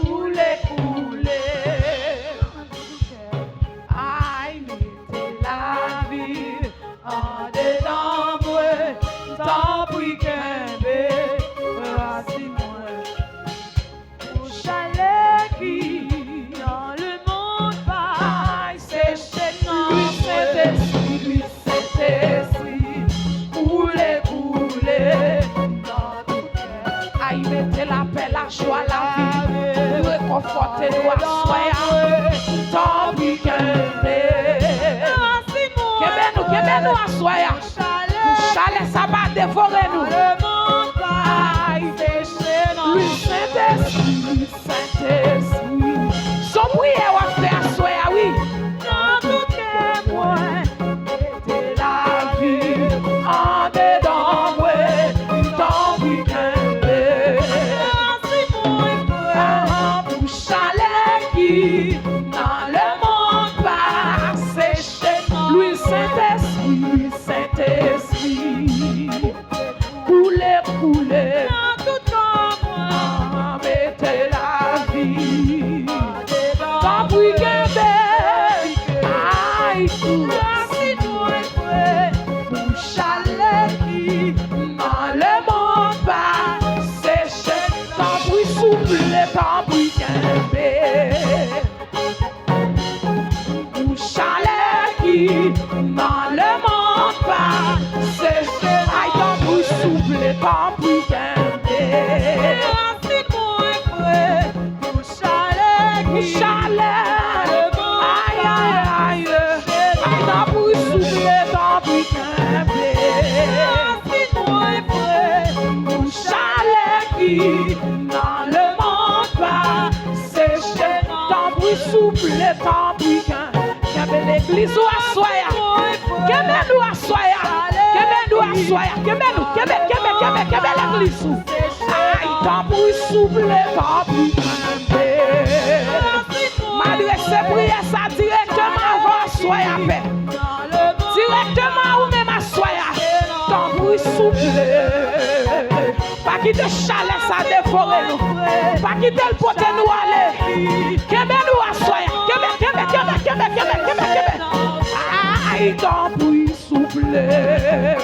couler, couler. Aïe, mettez la vie en dedans, moi, tant pis qu'un bébé, racine-moi. Au chalet qui dans le monde paille, c'est chez nous, Saint-Esprit, Saint-Esprit, couler, couler dans tout cœur. Aïe, mettez la paix, la joie, la vie, réconfortez nous à soi, tant pis qu'un bébé. Kebe nous à soi, pour chalet, ça va dévorer nous. Aïe, lui, Saint-Esprit, Saint-Esprit, son prière va faire soi, oui. Dans tout cœur, moi, mettez la vie en dedans, moi, tant pis qu'un bébé. Pour chalet qui dans le monde passe, chez lui, Saint-Esprit, Saint-Esprit, couler, couler. Mettez la vie tant pis qu'un bébé. Aïe, pour chalet qui dans le monde passe, chez tant pis souffler, tant pis qu'un bébé. Pour chalet qui dans le monde passe, aïe, tant pis souffler, tant pis qu'un bébé. Chalet, aïe, aïe, aïe, aïe, tant pis souffler, tant pis qu'un bébé. Chalet qui dans le monde passe, tant pis souffler, tant pis qu'un bébé. L'église ou à soya, qu'est-ce nous à soya, qu'est-ce nous à soya, qu'est-ce l'église ou, aïe, tant pis souffler, tant pis qu'un bébé. M'adresser prière ça directement avant soya paix. Directement ou même à soya, tant pis souffler. Pas quitter chalet ça dévorer nous. Pas quitter le pote nous aller. Kebe nous à soya. Kebe. Aïe, tant pis souffler.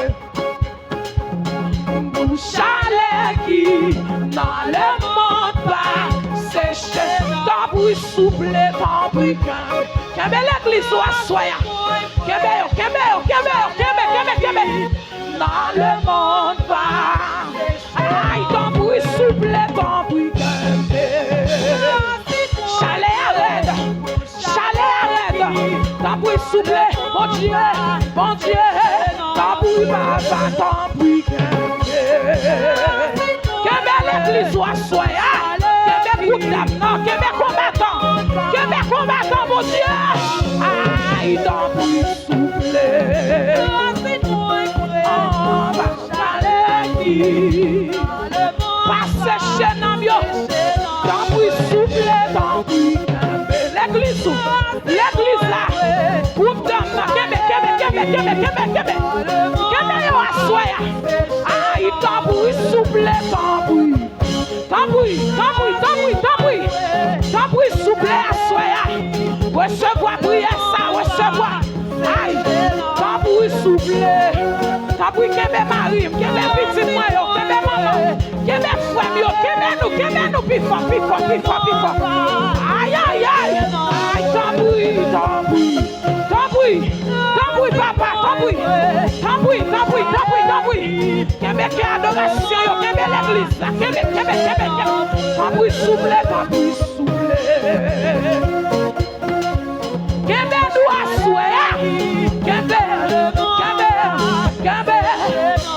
Pour chalet qui dans le monde passe, tant pis souffler, tant pis qu'un l'église soit soya. Kebe. Dans le monde passe, aïe, tant pis souffler, tant pis qu'un chalet arrête, tant pis souffler, mon Dieu, tant pis papa, tant pis qu'un l'église soit soya. Québec combattant, mon Dieu. Aïe, tant pis souffler. En bas chalet qui passe chez Namio. Tant pis souffler, tant pis l'église là. Groupe d'hommes là. Québec. Yo à soya. Aïe, tant pis souffler, tant pis souffler à soya. Recevoir prière ça, recevoir. Aïe, tant pis souffler. Tant pis Kebe Marie, Kebe petit moi yo, Kebe maman, Kebe frère yo, Kebe nous pifon. Aïe, tant pis papa, tant pis. Kebe qui adoration yo, Kebe l'église là, Kebe. Tant pis souffler. Kebe nous à soya. Kebe.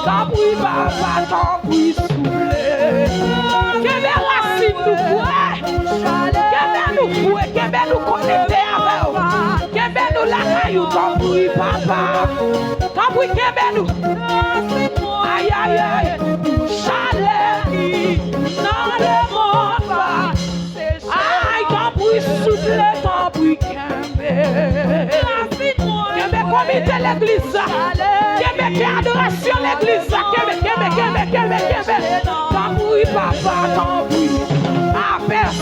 Tant pis papa, tant pis souffler. Kebe racine nous fouet. Kebe nous connecter avec vous. Kebe nous la caillou, tant pis papa. Tant pis Kebe nous. Aïe. Chalet dans le monde. Aïe, tant pis souffler, tant pis Kebe. Kebe comité l'église. Kebe qui adoration l'église. Kebe. Tant pis papa, tant pis.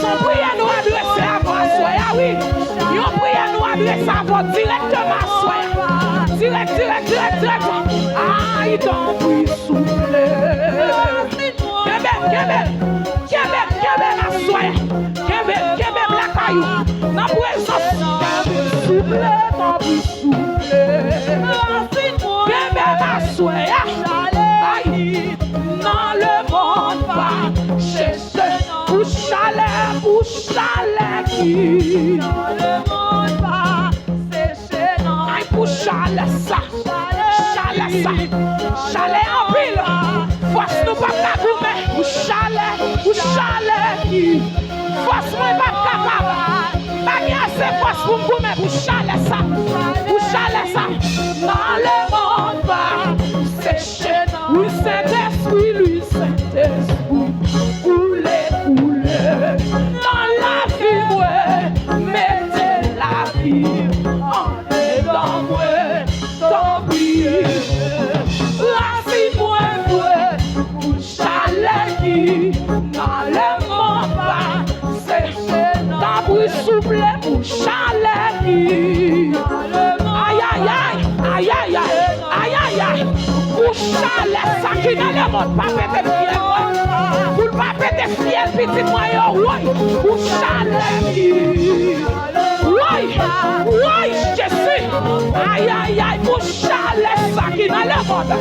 Son prière nous adresser à vous, soya, oui. Yon prière nous adresser à vous directement, soya. Direct. Aïe, ton bruit soufflé. Kébé, la soya. Kébé, la caillou. Dans présence, soufflé, ton bruit soufflé. Kébé, la soya. Aïe, dans le monde, va chercher. Pour chalet qui dans le monde va sécher non. Aïe pour chalet ça chalet en pile. Force nous pas capable pour chalet qui force moi pas capable. Pas assez force pour nous mais pour chalet ça dans le monde va sécher non. Oui Saint-Esprit dans la vie, ouais, mettez la vie en dedans, ouais, tant pis. La vie, ouais, pour chalet qui dans le monde va sécher, tant bruit souffle pour chalet qui aïe, pour chalet ça qui dans le monde pas péter pied, pour pas péter fiel petit moyen, ouais, pour chalet qui ouais, je suis aïe, pour chalet ça qui dans le monde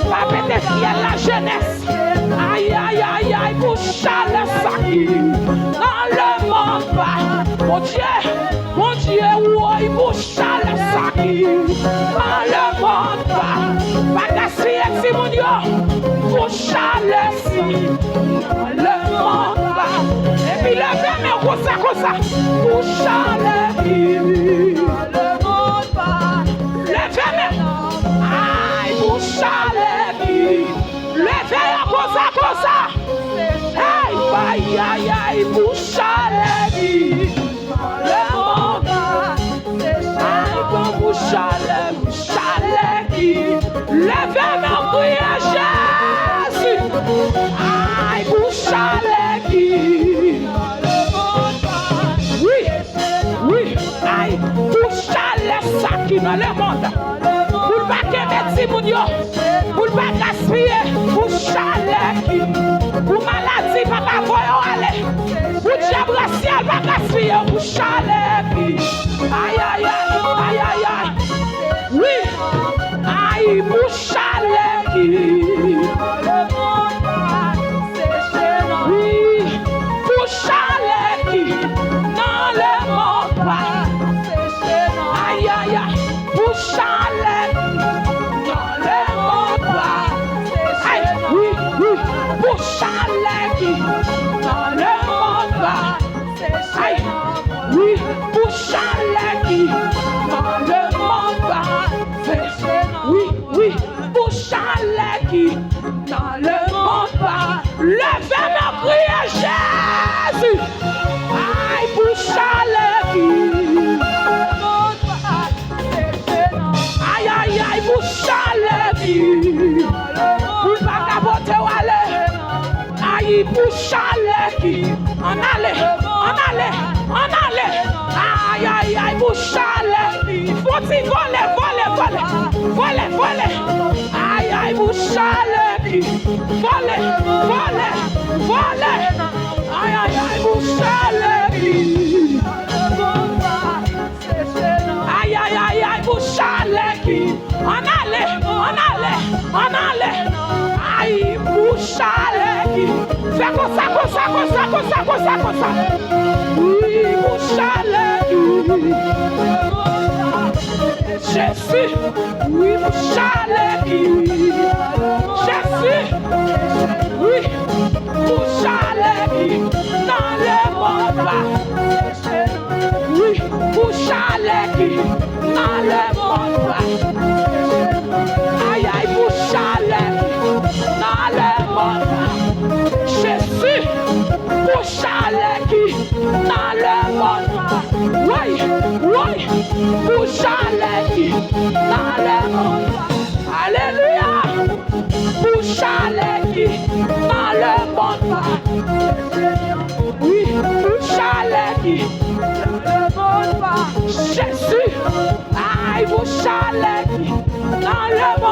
pas péter fiel la jeunesse, aïe, pour chalet ça qui dans le monde pas, mon Dieu, ouais, pour chalet ça qui dans le monde pas gaspiller si mon Dieu, pour chalet ça dans le monde pas, et puis le verre comme ça, pour chalet dans le monde pas, le verre, aïe, pour chalet le verre comme ça, aïe, pour chalet dans le monde pas, aïe, pour chalet qui levez mon cri à Jésus. Aïe, pour chalet qui oui, aïe, pour chalet ça qui dans le monde. Pour pas que médecin mon Dieu, pour pas gaspiller, pour chalet qui, pour maladie, papa voyons aller. Pour diable ciel, pas gaspiller, pour chalet qui. Aïe. Oui, aïe, pour chalet qui. Oui, pour chalet qui. Dans le monde pas. Aïe, pour chalet qui. Dans le monde pas. Aïe, oui, pour chalet qui. Dans le monde pas. Aïe, oui, pour chalet qui. Dans le monde pas. Oui, pour chalet qui. Dans le monde pas. Levez mon cri à Jésus. Aïe, pour chalet qui. Aïe, pour chalet qui. Pour pas capoter ou aller. Aïe, pour chalet qui. On allait. Aïe, pour chalet qui. Faut-il voler. Aïe, pour chalet qui. Voler. Aïe, pour chalet qui. Aïe, pour chalet qui. On allait. Aïe, pour chalet qui. Fais comme ça. Oui, pour chalet qui. Jésus, oui, pour chalet qui. Jésus, oui, pour chalet qui. Dans le monde va. Oui, pour chalet qui. Dans le monde va. Aïe, pour chalet qui. Dans le monde va. Jésus, pour chalet qui. Dans le monde va. Oui, pour chalet qui. Dans le monde va. Alléluia. Pour chalet qui. Dans le monde va. Oui, qui le monde pas. Jésus, aïe, vous chalet qui dans le